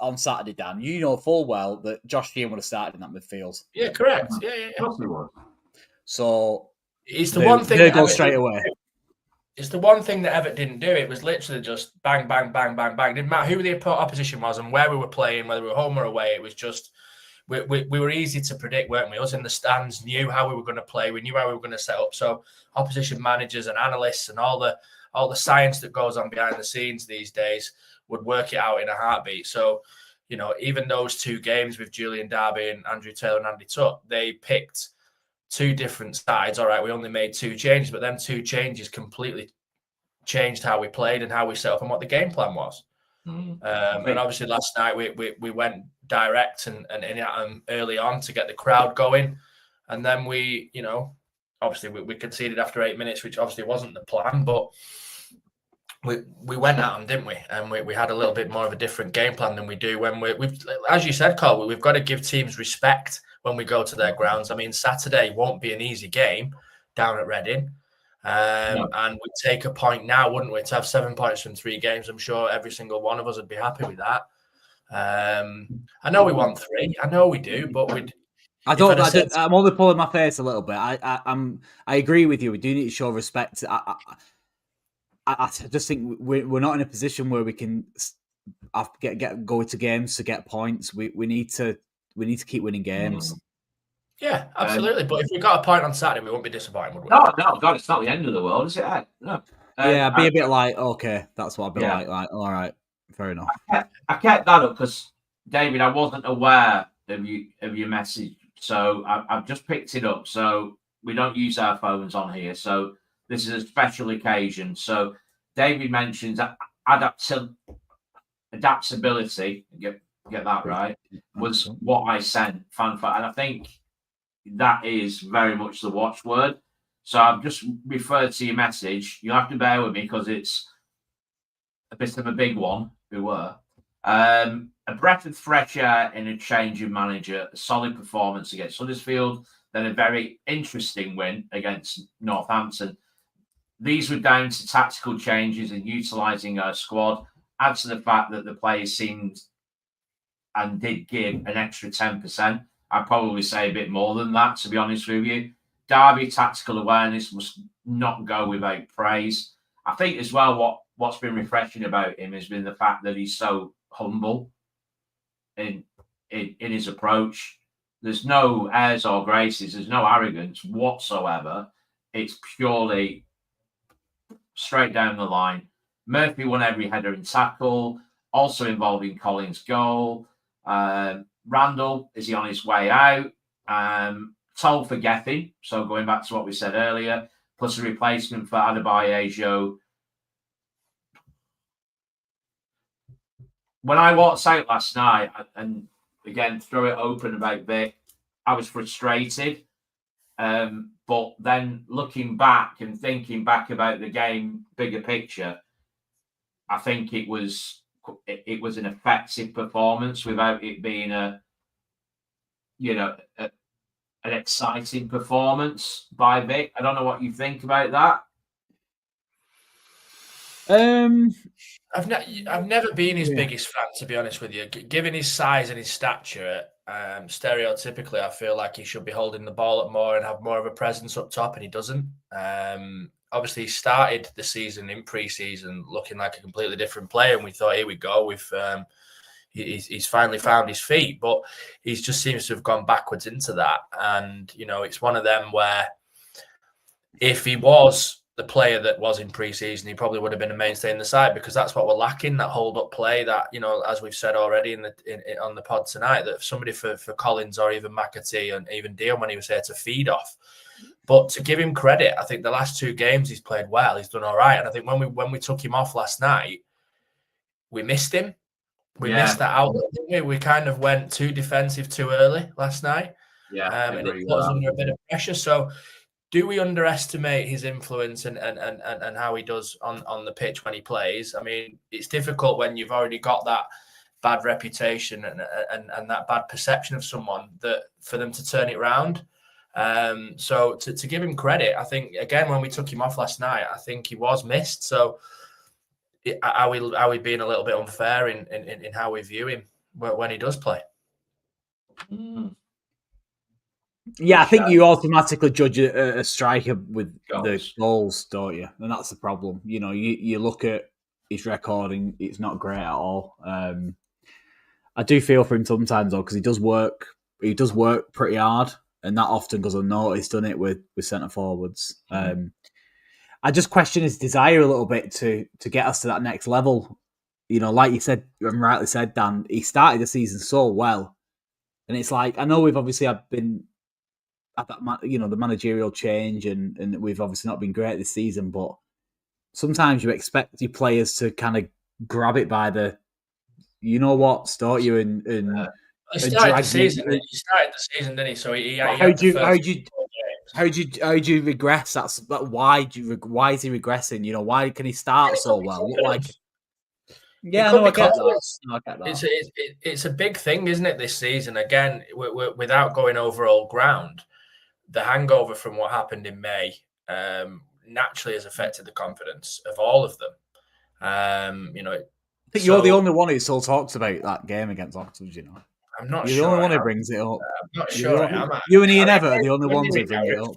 on Saturday, Dan, full well that Josh Sheehan would have started in that midfield. Yeah, correct. Yeah. So it's the one thing they go straight away. It's the one thing that Everett didn't do. It was literally just bang, bang, bang, bang, bang. It didn't matter who the opposition was and where we were playing, whether we were home or away. It was just we were easy to predict, weren't we? Us in the stands knew how we were going to play. We knew how we were going to set up. So opposition managers and analysts and all the science that goes on behind the scenes these days would work it out in a heartbeat. So, even those two games with Julian Darby and Andrew Taylor and Andy Tutt, they picked two different sides. All right, we only made two changes, but them two changes completely changed how we played and how we set up and what the game plan was. And obviously last night we went direct and in at them early on to get the crowd going. And then we obviously we conceded after 8 minutes, which obviously wasn't the plan, but we went at them, didn't we? And we had a little bit more of a different game plan than we do when we've, as you said, Carl, we've got to give teams respect when we go to their grounds. I mean, Saturday won't be an easy game down at Reading. And we'd take a point now, wouldn't we? To have 7 points from 3 games, I'm sure every single one of us would be happy with that. I know we want 3. I know we do, but I'm only pulling my face a little bit. I agree with you. We do need to show respect. I just think we're not in a position where we can go to games to get points. We need to keep winning games. Yeah, absolutely. But if we got a point on Saturday, we won't be disappointed, would we? No, God, it's not the end of the world, is it? No. Yeah, I'd be a bit like, okay, that's what I'd be like, all right, fair enough. I kept that up because, David, I wasn't aware of your message, so I've just picked it up. So we don't use our phones on here, so this is a special occasion. So David mentions adaptability. Get that right? Was what I sent fanfare, and I think that is very much the watchword. So I've just referred to your message. You have to bear with me because it's a bit of a big one. A breath of fresh air in a change of manager, a solid performance against Huddersfield, then a very interesting win against Northampton. These were down to tactical changes and utilising our squad. Add to the fact that the players seemed and did give an extra 10%. I'd probably say a bit more than that, to be honest with you. Derby tactical awareness must not go without praise. I think as well what's been refreshing about him has been the fact that he's so humble in his approach. There's no airs or graces. There's no arrogance whatsoever. It's purely straight down the line. Murphy won every header and tackle, also involving Collins' goal. Randall, is he on his way out? Toll for Gethin, so going back to what we said earlier, plus a replacement for Adebayo. When I walked out last night, and again, throw it open about Vic, I was frustrated. But then looking back and thinking back about the game, bigger picture, I think it was an effective performance without it being an exciting performance by Vic. I don't know what you think about that. I've never been his biggest fan, to be honest with you. Given his size and his stature, stereotypically, I feel like he should be holding the ball up more and have more of a presence up top, and he doesn't. Obviously, he started the season in pre-season looking like a completely different player, and we thought, here we go, he's finally found his feet, but he just seems to have gone backwards into that. And, it's one of them where if he was the player that was in pre-season, he probably would have been a mainstay in the side, because that's what we're lacking, that hold-up play that, as we've said already on the pod tonight, that somebody for Collins or even McAtee and even Dion when he was here to feed off. But to give him credit, I think the last 2 games he's played well, he's done all right. And I think when we took him off last night, we missed him. We missed that outlet, didn't we? We kind of went too defensive too early last night. Yeah, and it put us under a bit of pressure. So do we underestimate his influence and how he does on the pitch when he plays? I mean, it's difficult when you've already got that bad reputation and that bad perception of someone, that for them to turn it around. So to give him credit, I think, again, when we took him off last night, I think he was missed. So are we being a little bit unfair in how we view him when he does play? Yeah, I think you automatically judge a striker with the goals, don't you? And that's the problem. You look at his record and it's not great at all. I do feel for him sometimes, though, because he does work pretty hard, and that often goes unnoticed, doesn't it, with centre forwards. I just question his desire a little bit to get us to that next level. Like you said, and rightly said, Dan, he started the season so well, and it's like, I know we've obviously been at that, the managerial change, and we've obviously not been great this season, but sometimes you expect your players to kind of grab it by the, don't you? He started the season, didn't he? So how do you regress? Why is he regressing? Why can he start so well? I get that. It's a big thing, isn't it, this season? Again, without going over old ground, the hangover from what happened in May naturally has affected the confidence of all of them. I think you're the only one who still talks about that game against Oxford, I'm not You're sure. the only one who brings it up. I'm not sure. You and Ian Ever are the only ones who bring it up.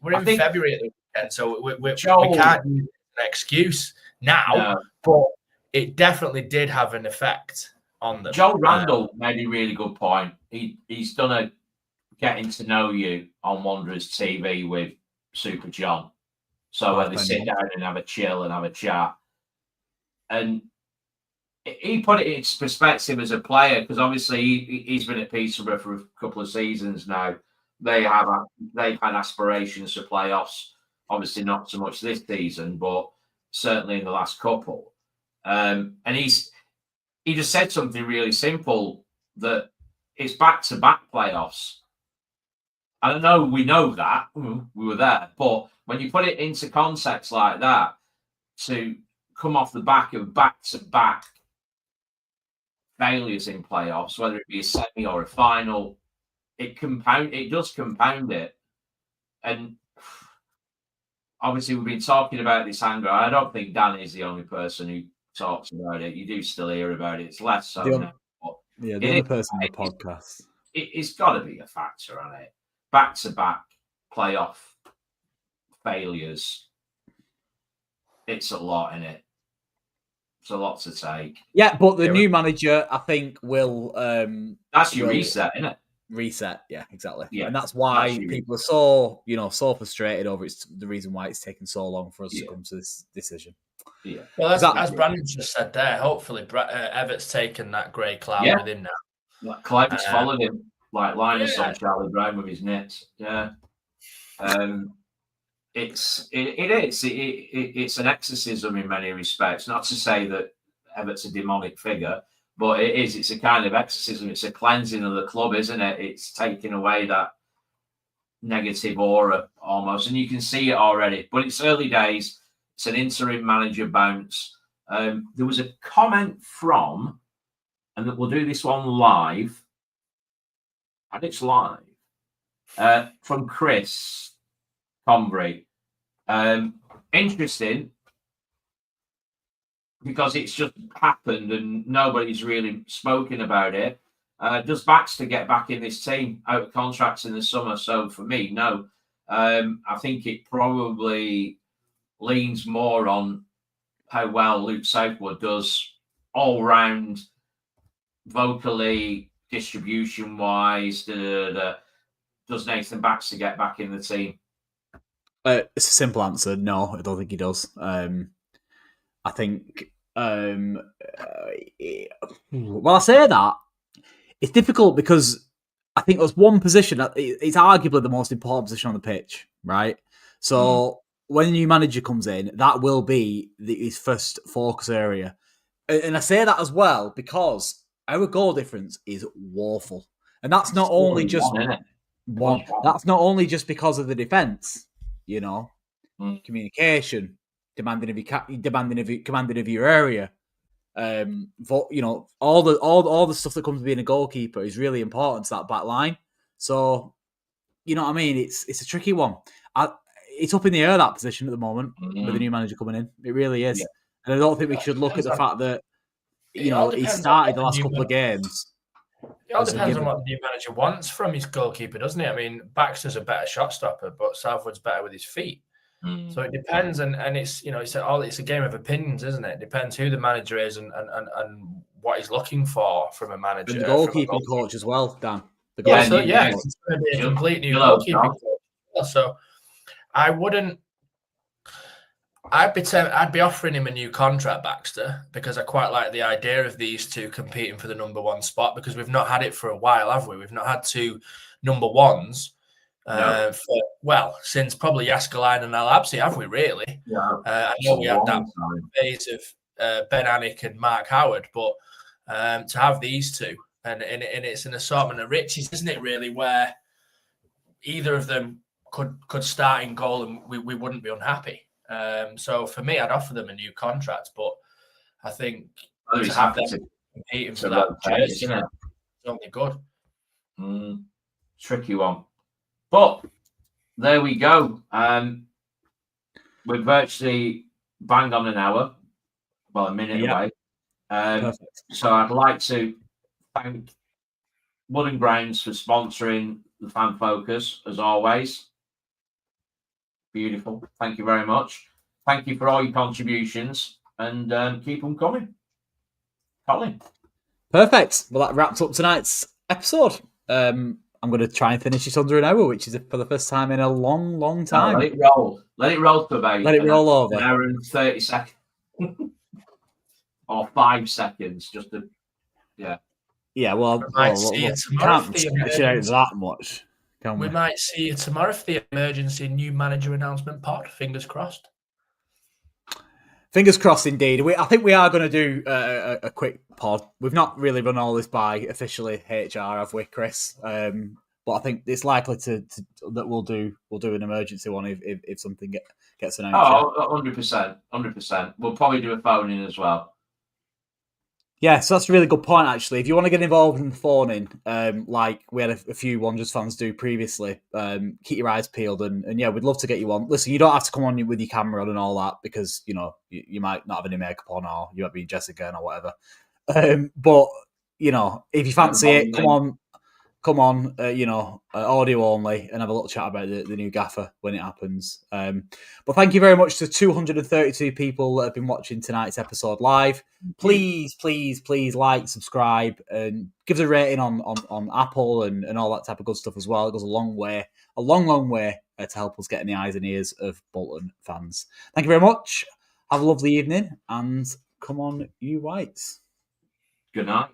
We're in February at the weekend, so we can't use an excuse now, but it definitely did have an effect on them. Joe Randall made a really good point. He's done a getting to know you on Wanderers TV with Super John. So when they sit down and have a chill and have a chat. And he put it in perspective as a player, because obviously he's been at Peterborough for a couple of seasons now. They've had aspirations for playoffs. Obviously not so much this season, but certainly in the last couple. And he just said something really simple, that it's back-to-back playoffs. I don't know, we know that, we were there, but when you put it into context like that, to come off the back of back-to-back failures in playoffs, whether it be a semi or a final, it does compound it. And obviously we've been talking about this anger. I don't think Dan is the only person who talks about it. You do still hear about it. It's less so now. The only person on the podcast. it's got to be a factor on it. Back-to-back playoff failures. It's a lot in it. It's a lot to take. Yeah, but the new manager, I think, will. That's your reset, isn't it? Reset, yeah, exactly. Yeah, and that's why people are so frustrated over it's the reason why it's taken so long for us to come to this decision. Yeah. Well, as Brandon just said there, hopefully Everett's taken that grey cloud with him now. Like Clem's followed him, like Linus on Charlie Brown with his nets. Yeah. It's an exorcism in many respects. Not to say that Everett's a demonic figure, but it is. It's a kind of exorcism. It's a cleansing of the club, isn't it? It's taking away that negative aura almost, and you can see it already. But it's early days. It's an interim manager bounce. There was a comment from, and we'll do this one live, and it's live, from Chris Combry. Interesting, because it's just happened and nobody's really spoken about it. Does Baxter get back in this team out of contracts in the summer? So for me, no. I think it probably leans more on how well Luke Southwood does all round, vocally, distribution wise. Does Nathan Baxter get back in the team? It's a simple answer. No, I don't think he does. I think. Well, I say that it's difficult because I think there's one position that it's arguably the most important position on the pitch, right? So when a new manager comes in, that will be his first focus area, and I say that as well because our goal difference is woeful, and that's not only just one. That's not only just because of the defence. Communication, commanding of your area. All the stuff that comes with being a goalkeeper is really important to that back line. So, you know what I mean? It's a tricky one. It's up in the air, that position at the moment with the new manager coming in. It really is. Yeah. And I don't think we should look at the fact that he started the last couple of games. It all depends on what the new manager wants from his goalkeeper, doesn't it? I mean, Baxter's a better shot stopper, but Southwood's better with his feet. So it depends, and it's it's a game of opinions, isn't it? It depends who the manager is and what he's looking for from a manager. And the goalkeeping coach as well, Dan. It's going to be a complete new goalkeeping coach. So I wouldn't. I'd be offering him a new contract, Baxter, because I quite like the idea of these two competing for the number one spot, because we've not had it for a while, have we? We've not had two number ones since probably Yaskalainen and Al Absi, have we really? Yeah. I know we had that phase of Ben Anick and Mark Howard, but to have these two, and it's an assortment of riches, isn't it, really, where either of them could start in goal and we wouldn't be unhappy. So for me, I'd offer them a new contract, but I think to have them competing for that jersey is only good. Tricky one. But there we go. We're virtually bang on an hour. Well, a minute away. So I'd like to thank Wood and Grounds for sponsoring the Fan Focus, as always. Beautiful. Thank you very much. Thank you for all your contributions, and keep them coming. Colin. Perfect. Well, that wraps up tonight's episode. I'm going to try and finish it under an hour, which is for the first time in a long, long time. Let it roll. Let it roll for about Let it roll over. An hour and 30 seconds. Or 5 seconds, just to, Yeah, well, we can't stretch it out that much. We might see you tomorrow for the emergency new manager announcement pod. Fingers crossed. Fingers crossed, indeed. I think we are going to do a quick pod. We've not really run all this by officially HR, have we, Chris? But I think it's likely that we'll do an emergency one if something gets announced. Oh, 100%. We'll probably do a phone in as well. Yeah, so that's a really good point, actually. If you want to get involved in the phone-in, like we had a few Wanderers fans do previously, keep your eyes peeled, and yeah, we'd love to get you on. Listen, you don't have to come on with your camera on and all that, because, you might not have any makeup on, or you might be Jessica or whatever. But, if you fancy it, come on. come on, audio only, and have a little chat about the new gaffer when it happens. But thank you very much to 232 people that have been watching tonight's episode live. Please like, subscribe, and give us a rating on Apple and all that type of good stuff as well. It goes a long way, a long way to help us get in the eyes and ears of Bolton fans. Thank you very much. Have a lovely evening, and come on, you Whites. Good night.